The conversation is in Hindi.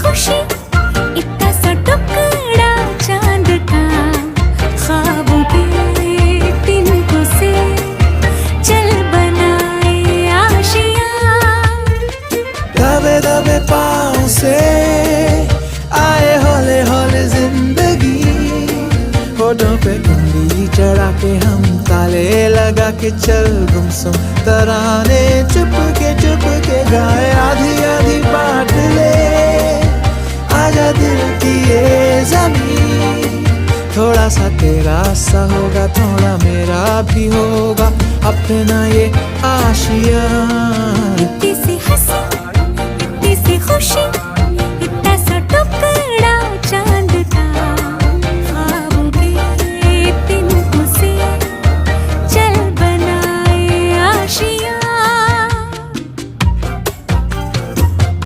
खुशी, इतना सा टुकड़ा चांद का, ख्वाबों के तिनकों से चल बनाए आशियां। दबे दबे पाँव से आए हौले हौले जिंदगी, होठों पे कुंडी चढ़ा के हम ताले लगा के चल गुमसुम तराने चुप के गाए। आधी आधी बांट ले आजा दिल की ये ज़मीन, थोड़ा सा तेरा सा होगा थोड़ा मेरा भी होगा अपना ये आशियाँ। इतनी सी हंसी, इतनी सी खुशी,